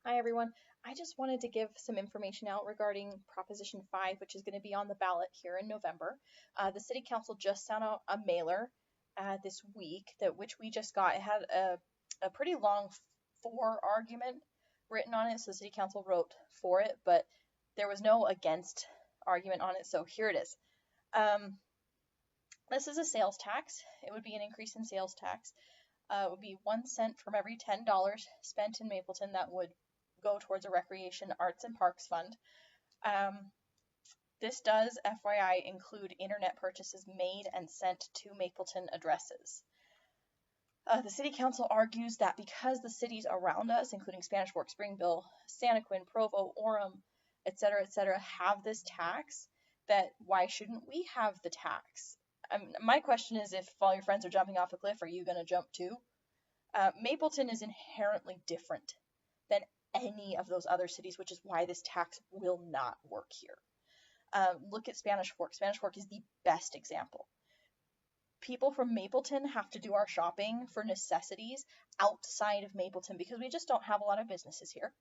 Hi everyone. I just wanted to give some information out regarding Proposition 5, which is going to be on the ballot here in November. The City Council just sent out a mailer this week which we just got. It had a pretty long for argument written on it, so the City Council wrote for it, but there was no against argument on it, so here it is. This is a sales tax. It would be an increase in sales tax. It would be 1 cent from every $10 spent in Mapleton that would go towards a recreation, arts, and parks fund. This does, FYI, include internet purchases made and sent to Mapleton addresses. The City Council argues that because the cities around us, including Spanish Fork, Springville, Santaquin, Provo, Orem, etc., have this tax, that why shouldn't we have the tax? My question is, if all your friends are jumping off a cliff, are you going to jump too? Mapleton is inherently different than any of those other cities, which is why this tax will not work here. Look at Spanish Fork. Spanish Fork is the best example. People from Mapleton have to do our shopping for necessities outside of Mapleton because we just don't have a lot of businesses here.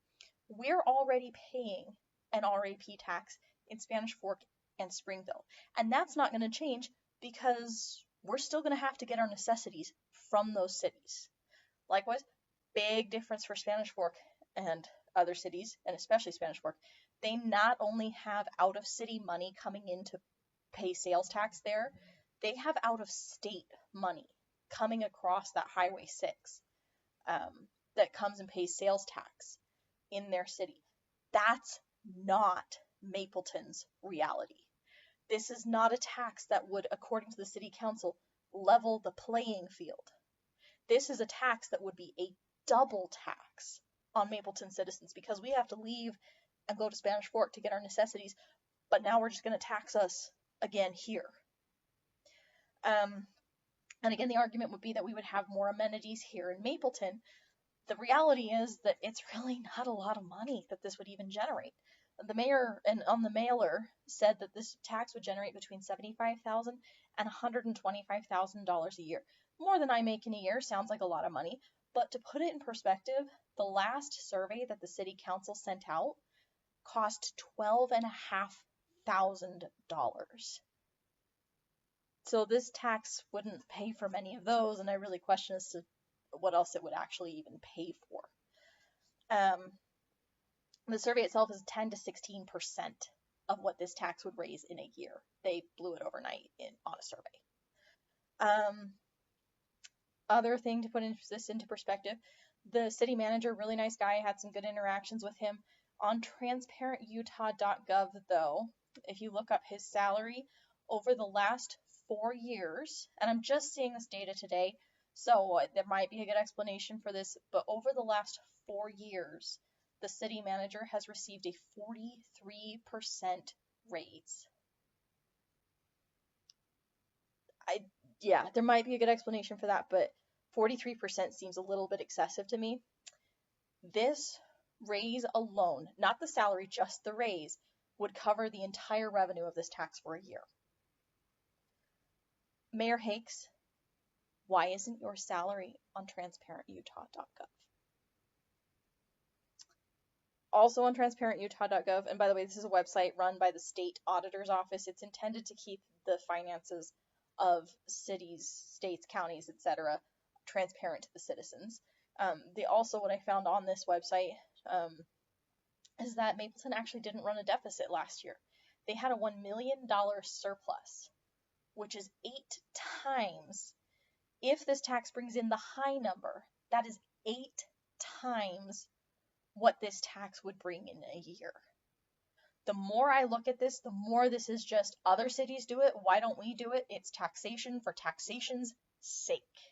We're already paying an RAP tax in Spanish Fork and Springville, and that's not going to change because we're still going to have to get our necessities from those cities. Likewise, big difference for Spanish Fork and other cities, and especially Spanish Fork. They not only have out-of-city money coming in to pay sales tax there, they have out-of-state money coming across that Highway 6 that comes and pays sales tax in their city. That's not Mapleton's reality. This is not a tax that would, according to the City Council, level the playing field. This is a tax that would be a double tax on Mapleton citizens because we have to leave and go to Spanish Fork to get our necessities, but now we're just going to tax us again here. And again, the argument would be that we would have more amenities here in Mapleton. The reality is that it's really not a lot of money that this would even generate. The mayor and on the mailer said that this tax would generate between $75,000 and $125,000 a year. More than I make in a year sounds like a lot of money, but to put it in perspective, the last survey that the City Council sent out cost $12,500. So this tax wouldn't pay for many of those, and I really question as to what else it would actually even pay for. The survey itself is 10 to 16% of what this tax would raise in a year. They blew it overnight on a survey. Other thing to put this into perspective, the city manager, really nice guy, had some good interactions with him. On transparentutah.gov, though, if you look up his salary over the last 4 years, and I'm just seeing this data today, so there might be a good explanation for this, but over the last 4 years, the city manager has received a 43% raise. Yeah, there might be a good explanation for that, but 43% seems a little bit excessive to me. This raise alone, not the salary, just the raise, would cover the entire revenue of this tax for a year. Mayor Hakes, why isn't your salary on transparentutah.gov? Also on transparentutah.gov, and by the way, this is a website run by the state auditor's office. It's intended to keep the finances of cities, states, counties, etc. transparent to the citizens. What I found on this website is that Mapleton actually didn't run a deficit last year. They had a $1 million surplus, which is 8 times, if this tax brings in the high number, that is 8 times what this tax would bring in a year. The more I look at this, the more this is just other cities do it. Why don't we do it? It's taxation for taxation's sake.